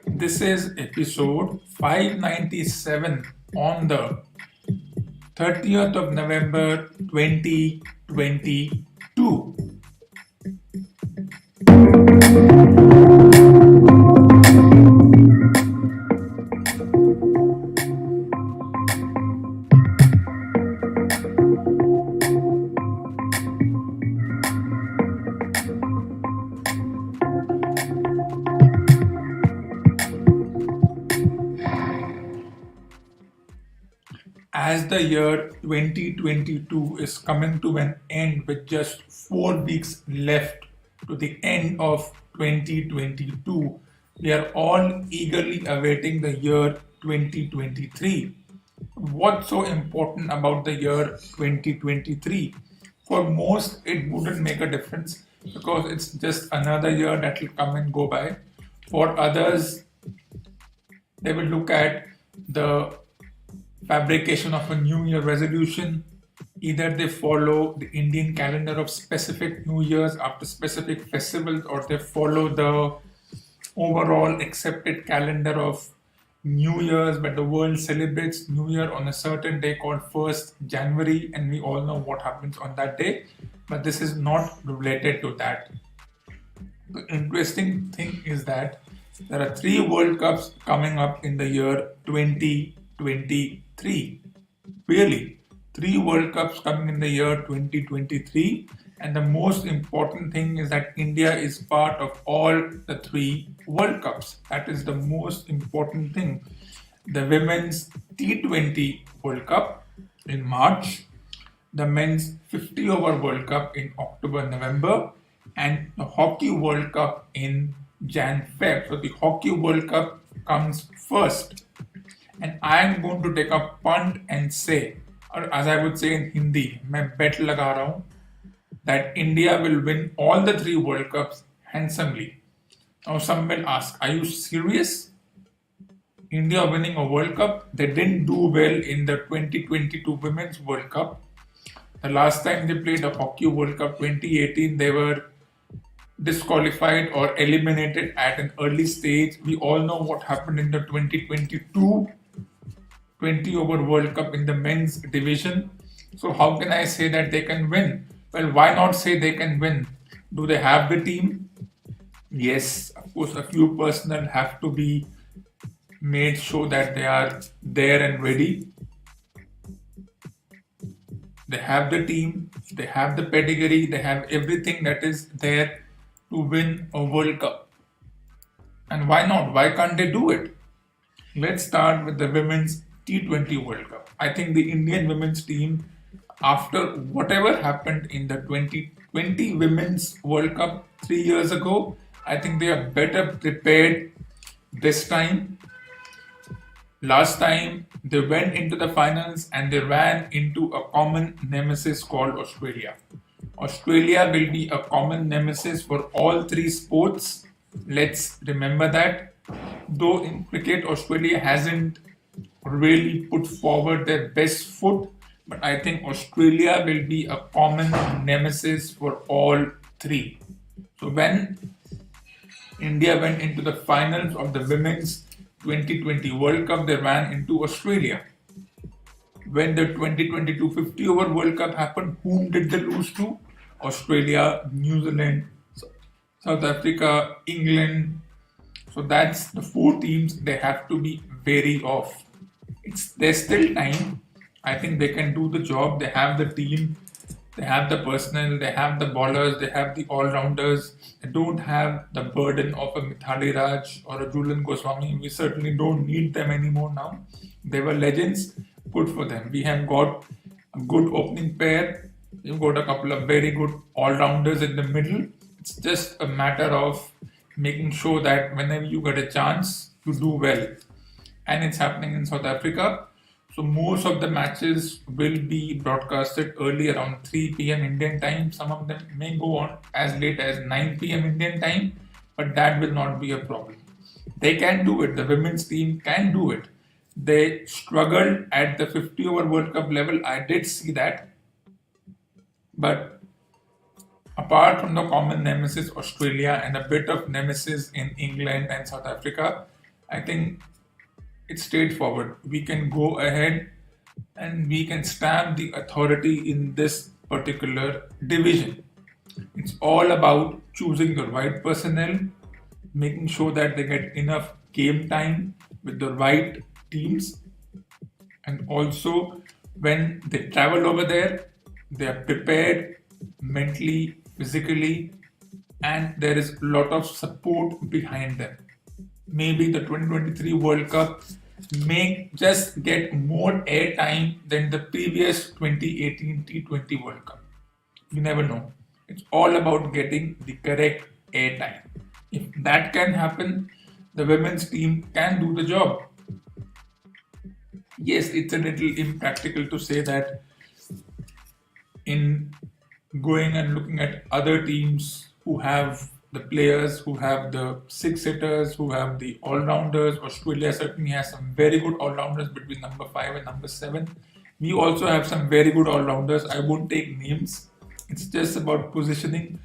This is episode 597 on the 30th of November 2022. As the year 2022 is coming to an end with just 4 weeks left to the end of 2022, we are all eagerly awaiting the year 2023. What's so important about the year 2023? For most, it wouldn't make a difference because it's just another year that will come and go by. For others, they will look at the fabrication of a New Year resolution. Either they follow the Indian calendar of specific New Years after specific festivals, or they follow the overall accepted calendar of New Year's, but the world celebrates New Year on a certain day called 1st January, and we all know what happens on that day. But this is not related to that. The interesting thing is that there are 3 World Cups coming up in the year 2023. Really, 3 World Cups coming in the year 2023. And the most important thing is that India is part of all the 3 World Cups. That is the most important thing. The Women's T20 World Cup in March, the Men's 50 over World Cup in October, November, and the Hockey World Cup in Jan Feb. So the Hockey World Cup comes first. And I am going to take a punt and say, or as I would say in Hindi, मैं bet लगा रहा हूँ that India will win all the 3 World Cups handsomely. Now some will ask, are you serious? India winning a World Cup? They didn't do well in the 2022 Women's World Cup. The last time they played the Hockey World Cup 2018, they were disqualified or eliminated at an early stage. We all know what happened in the 2022 20 over World Cup in the men's division. So how can I say that they can win? Well, why not say they can win? Do they have the team? Yes, of course, a few personnel have to be made sure that they are there and ready. They have the team, they have the pedigree, they have everything that is there to win a World Cup. And why not? Why can't they do it? Let's start with the Women's T20 World Cup. I think the Indian women's team, after whatever happened in the 2020 Women's World Cup 3 years ago, I think they are better prepared this time. Last time they went into the finals and they ran into a common nemesis called Australia. Australia will be a common nemesis for all 3 sports. Let's remember that. Though in cricket, Australia hasn't really put forward their best foot, but I think Australia will be a common nemesis for all 3. So when India went into the finals of the Women's 2020 World Cup, they ran into Australia. When the 2022 50 over World Cup happened, whom did they lose to? Australia, New Zealand, South Africa, England. So that's the 4 teams they have to be wary of. There's still time. I think they can do the job. They have the team, they have the personnel, they have the bowlers, they have the all-rounders. They don't have the burden of a Mithali Raj or a Julian Goswami. We certainly don't need them anymore now. They were legends. Good for them. We have got a good opening pair. We've got a couple of very good all-rounders in the middle. It's just a matter of making sure that whenever you get a chance, you do well. And it's happening in South Africa. So most of the matches will be broadcasted early around 3 p.m. Indian time. Some of them may go on as late as 9 p.m. Indian time, but that will not be a problem. They can do it. The women's team can do it. They struggled at the 50 over World Cup level. I did see that. But apart from the common nemesis Australia and a bit of nemesis in England and South Africa, I think it's straightforward. We can go ahead and we can stamp the authority in this particular division. It's all about choosing the right personnel, making sure that they get enough game time with the right teams, and also when they travel over there, they are prepared mentally, physically, and there is a lot of support behind them. Maybe the 2023 World Cup may just get more airtime than the previous 2018 T20 World Cup. You never know. It's all about getting the correct airtime. If that can happen, the women's team can do the job. Yes, it's a little impractical to say that in going and looking at other teams who have the players, who have the six hitters, who have the all rounders. Australia certainly has some very good all rounders between number 5 and number 7. We also have some very good all rounders. I won't take names. It's just about positioning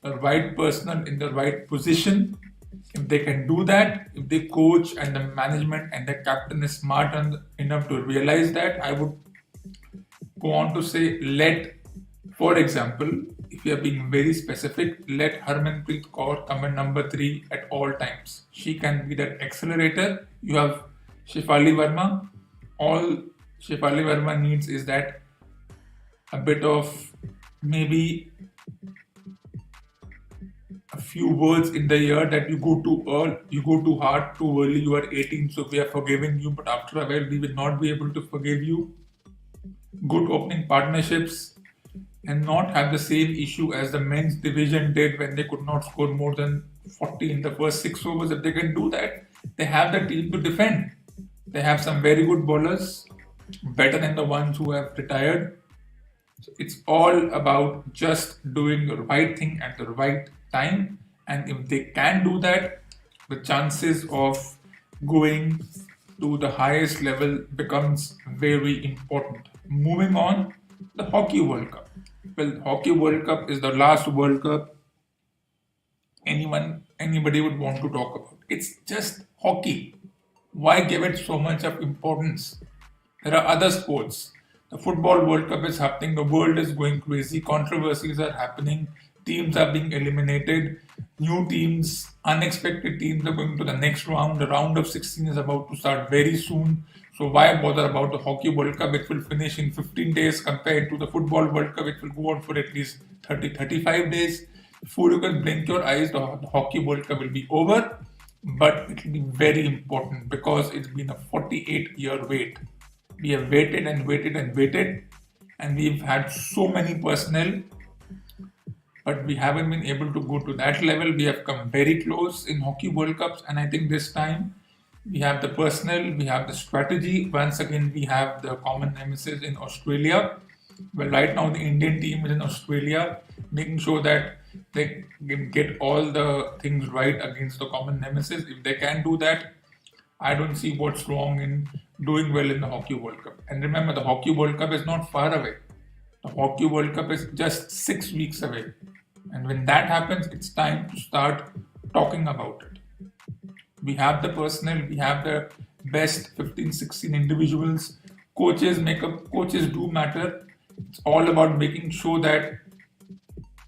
the right personnel in the right position. If they can do that, if the coach and the management and the captain is smart enough to realize that, I would go on to say, for example, if you are being very specific, let Harmanpreet Kaur come in number 3 at all times. She can be that accelerator. You have Shefali Verma. All Shefali Verma needs is that a bit of maybe a few words in the year that you go too early, you go too hard, too early, you are 18, so we are forgiving you, but after a while we will not be able to forgive you. Good opening partnerships, and not have the same issue as the men's division did when they could not score more than 40 in the first 6 overs. If they can do that, they have the team to defend. They have some very good bowlers, better than the ones who have retired. So it's all about just doing the right thing at the right time. And if they can do that, the chances of going to the highest level becomes very important. Moving on, the Hockey World Cup. Well, Hockey World Cup is the last World Cup anybody would want to talk about. It's just hockey. Why give it so much of importance? There are other sports. The Football World Cup is happening. The world is going crazy. Controversies are happening. Teams are being eliminated. New teams, unexpected teams are going to the next round. The round of 16 is about to start very soon. So why bother about the Hockey World Cup? It will finish in 15 days compared to the Football World Cup. It will go on for at least 30-35 days. Before you can blink your eyes, the Hockey World Cup will be over. But it will be very important because it's been a 48-year wait. We have waited and waited and waited, and we've had so many personnel, but we haven't been able to go to that level. We have come very close in Hockey World Cups, and I think this time we have the personnel, we have the strategy. Once again, we have the common nemesis in Australia. Well, right now the Indian team is in Australia, making sure that they can get all the things right against the common nemesis. If they can do that, I don't see what's wrong in doing well in the Hockey World Cup. And remember, the Hockey World Cup is not far away. The Hockey World Cup is just 6 weeks away. And when that happens, it's time to start talking about it. We have the personnel, we have the best 15, 16 individuals. Coaches do matter. It's all about making sure that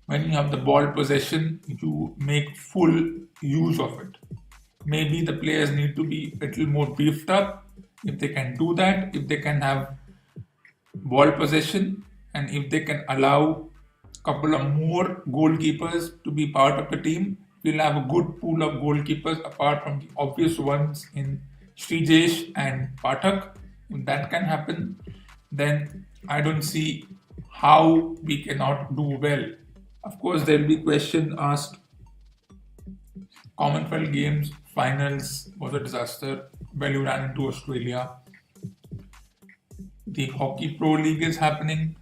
when you have the ball possession, you make full use of it. Maybe the players need to be a little more beefed up. If they can do that, if they can have ball possession, and if they can allow a couple of more goalkeepers to be part of the team, we'll have a good pool of goalkeepers apart from the obvious ones in Srijesh and Pathak. If that can happen, then I don't see how we cannot do well. Of course, there will be questions asked. Commonwealth Games finals was a disaster. Well, you ran into Australia. The Hockey Pro League is happening.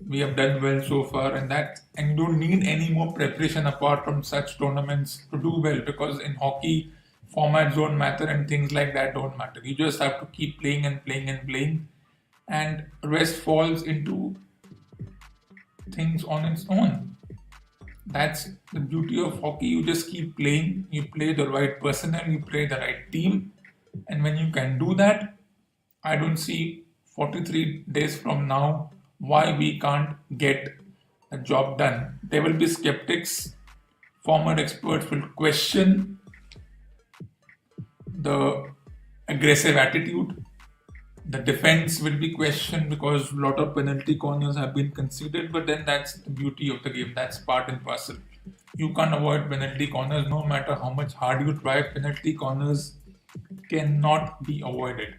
We have done well so far, and you don't need any more preparation apart from such tournaments to do well, because in hockey, formats don't matter and things like that don't matter. You just have to keep playing and playing and playing, and rest falls into things on its own. That's the beauty of hockey. You just keep playing, you play the right personnel, you play the right team. And when you can do that, I don't see 43 days from now why we can't get a job done. There will be skeptics, former experts will question the aggressive attitude. The defense will be questioned because a lot of penalty corners have been conceded, but then that's the beauty of the game. That's part and parcel. You can't avoid penalty corners no matter how much hard you try. Penalty corners cannot be avoided.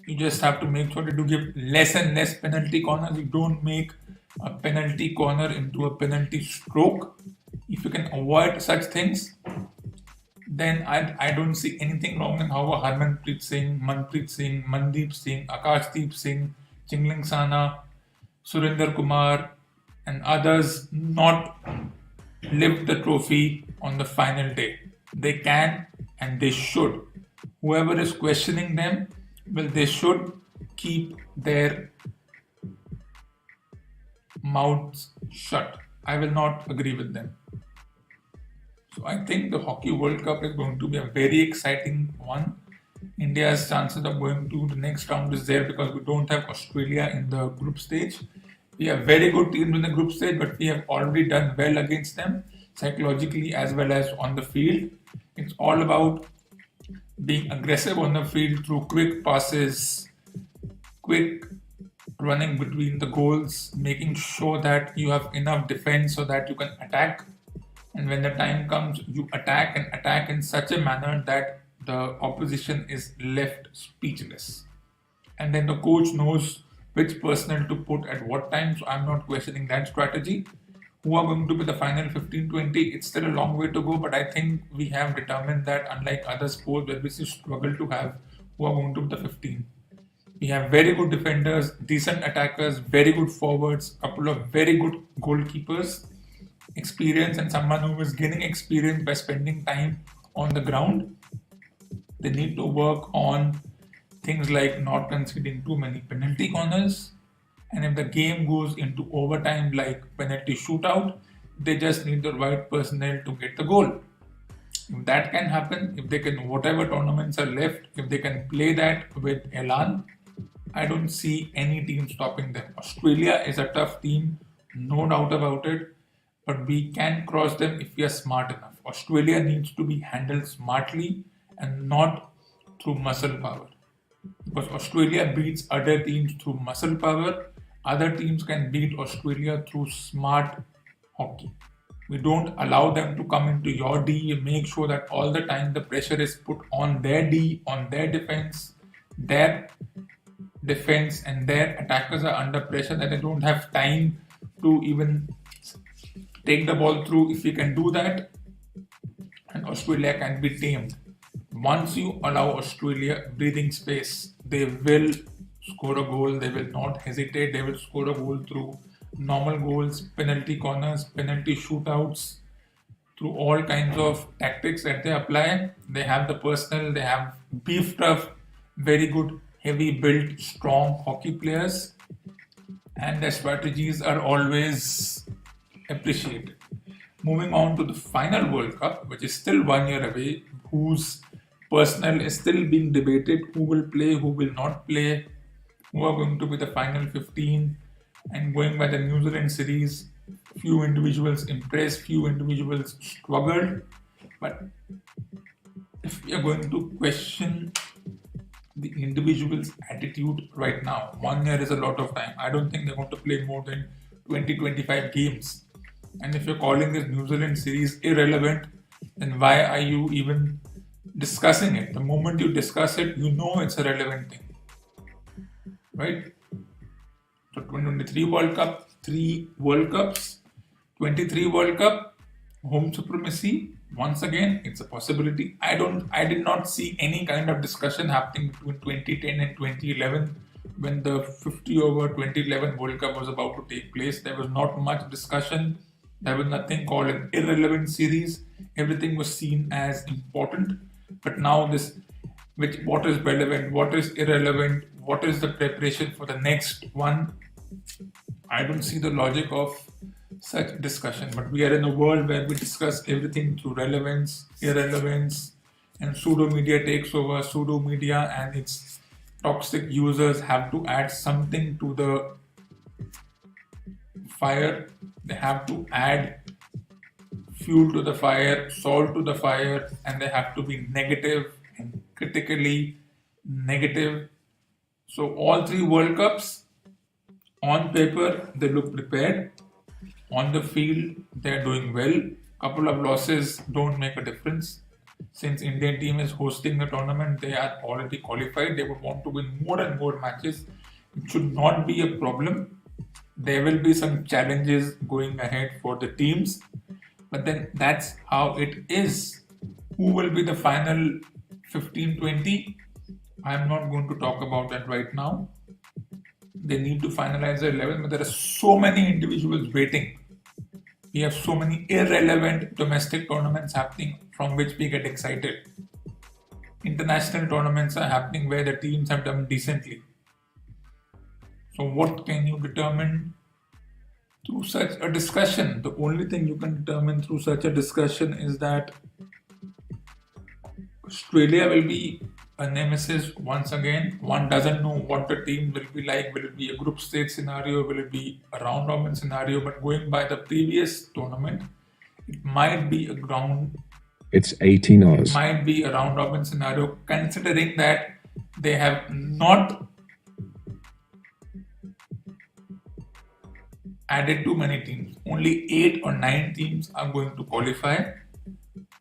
You just have to make sure that you give less and less penalty corners. You don't make a penalty corner into a penalty stroke. If you can avoid such things, then I don't see anything wrong in how Harmanpreet Singh, Manpreet Singh, Mandeep Singh, Akashdeep Singh, Chingling Sana, Surinder Kumar, and others not lift the trophy on the final day. They can and they should. Whoever is questioning them, well, they should keep their mouths shut. I will not agree with them. So I think the Hockey World Cup is going to be a very exciting one. India's chances of going to the next round is there because we don't have Australia in the group stage. We have very good teams in the group stage, but we have already done well against them, psychologically as well as on the field. It's all about being aggressive on the field through quick passes, quick running between the goals, making sure that you have enough defense so that you can attack. And when the time comes, you attack and attack in such a manner that the opposition is left speechless. And then the coach knows which personnel to put at what time. So I'm not questioning that strategy. Who are going to be the final 15-20? It's still a long way to go, but I think we have determined that unlike other sports where we struggle to have who are going to be the 15. We have very good defenders, decent attackers, very good forwards, couple of very good goalkeepers, experience, and someone who is gaining experience by spending time on the ground. They need to work on things like not conceding too many penalty corners. And if the game goes into overtime like penalty shootout, they just need the right personnel to get the goal. If that can happen, if they can, whatever tournaments are left, if they can play that with elan, I don't see any team stopping them. Australia is a tough team, no doubt about it, but we can cross them if we are smart enough. Australia needs to be handled smartly and not through muscle power. Because Australia beats other teams through muscle power, other teams can beat Australia through smart hockey. We don't allow them to come into your D. We make sure that all the time the pressure is put on their D, on their defense, and their attackers are under pressure that they don't have time to even take the ball through. If we can do that, and Australia can be tamed. Once you allow Australia breathing space, they will score a goal. They will not hesitate. They will score a goal through normal goals, penalty corners, penalty shootouts, through all kinds of tactics that they apply. They have the personnel. They have beefed up, very good, heavy built, strong hockey players, and their strategies are always appreciated. Moving on to the final World Cup, which is still 1 year away, whose personnel is still being debated, who will play, who will not play, who are going to be the final 15. And going by the New Zealand series, few individuals impressed, few individuals struggled. But if we are going to question the individual's attitude right now, 1 year is a lot of time. I don't think they're going to play more than 20-25 games. And if you're calling this New Zealand series irrelevant, then why are you even discussing it? The moment you discuss it, you know it's a relevant thing. Right? So 2023 World Cup, 3 World Cups, 23 World Cup, home supremacy. Once again, it's a possibility. I did not see any kind of discussion happening between 2010 and 2011 when the 50 over 2011 World Cup was about to take place. There was not much discussion. There was nothing called an irrelevant series. Everything was seen as important. But now what is relevant, what is irrelevant, what is the preparation for the next one? I don't see the logic of such discussion. But we are in a world where we discuss everything through relevance, irrelevance, and pseudo media takes over. Pseudo media and its toxic users have to add something to the fire. They have to add fuel to the fire, salt to the fire, and they have to be negative and critically negative. So all three World Cups, on paper, they look prepared. On the field, they're doing well. Couple of losses don't make a difference. Since Indian team is hosting the tournament, they are already qualified. They would want to win more and more matches. It should not be a problem. There will be some challenges going ahead for the teams, but then that's how it is. Who will be the final 15-20? I'm not going to talk about that right now. They need to finalize the 11, but there are so many individuals waiting. We have so many irrelevant domestic tournaments happening from which we get excited. International tournaments are happening where the teams have done decently. So, what can you determine through such a discussion? The only thing you can determine through such a discussion is that Australia will be a nemesis once again. One doesn't know what the team will be like. Will it be a group stage scenario? Will it be a round robin scenario? But going by the previous tournament, it might be a ground. It's 18 It hours. might be a round robin scenario, considering that they have not added too many teams. Only 8 or 9 teams are going to qualify,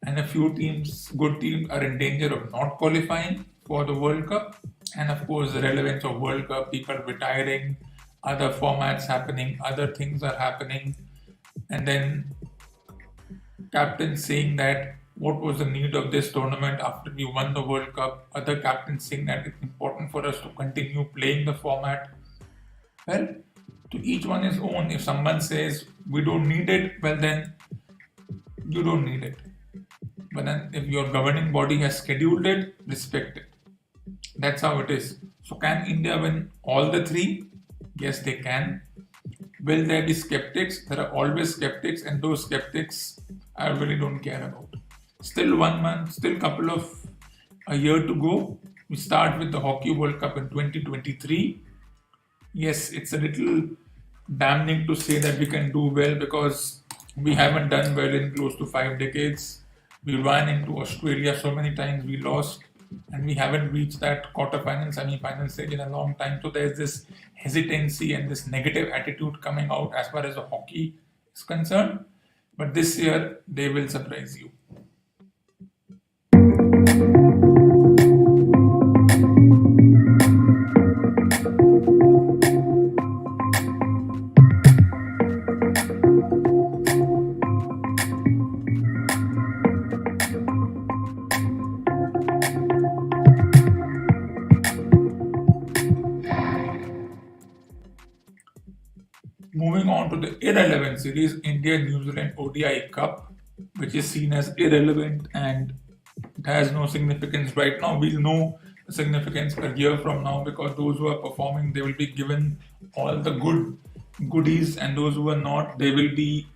and a few teams, good teams, are in danger of not qualifying for the World Cup. And of course, the relevance of World Cup, people retiring, other formats happening, other things are happening, and then captains saying that what was the need of this tournament after we won the World Cup, other captains saying that it's important for us to continue playing the format. Well, to each one his own. If someone says we don't need it, well then you don't need it. But then if your governing body has scheduled it, respect it. That's how it is. So can India win all the three? Yes, they can. Will there be skeptics? There are always skeptics, and those skeptics I really don't care about. Still 1 month, still couple of a year to go. We start with the Hockey World Cup in 2023. Yes, it's a little damning to say that we can do well because we haven't done well in close to 5 decades. We ran into Australia so many times, we lost, and we haven't reached that quarterfinal, semi-final stage in a long time. So there's this hesitancy and this negative attitude coming out as far as the hockey is concerned. But this year, they will surprise you. Moving on to the irrelevant series, India-New Zealand ODI Cup, which is seen as irrelevant and it has no significance right now. We'll know the significance a year from now because those who are performing, they will be given all the goodies, and those who are not, they will be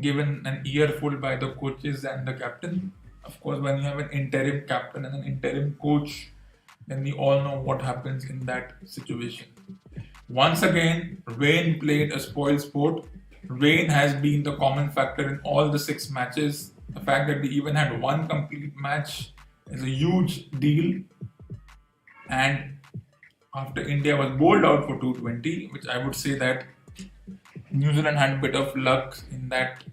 given an earful by the coaches and the captain. Of course, when you have an interim captain and an interim coach, then we all know what happens in that situation. Once again, rain played a spoil sport. Rain has been the common factor in all the 6 matches. The fact that we even had one complete match is a huge deal. And after India was bowled out for 220, which I would say that New Zealand had a bit of luck in that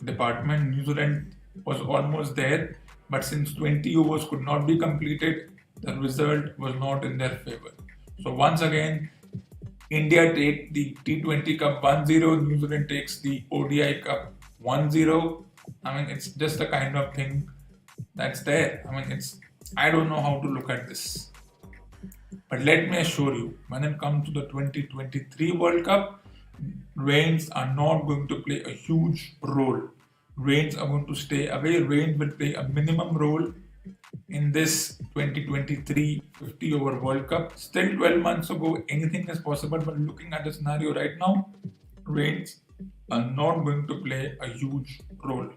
department. New Zealand was almost there, but since 20 overs could not be completed, the result was not in their favor. So once again, India take the T20 Cup 1-0, New Zealand takes the ODI Cup 1-0. I mean, it's just the kind of thing that's there. I mean, I don't know how to look at this. But let me assure you, when it comes to the 2023 World Cup, rains are not going to play a huge role. Rains are going to stay away. Rains will play a minimum role in this 2023 50 over World Cup. Still 12 months ago, anything is possible, but looking at the scenario right now, rains are not going to play a huge role.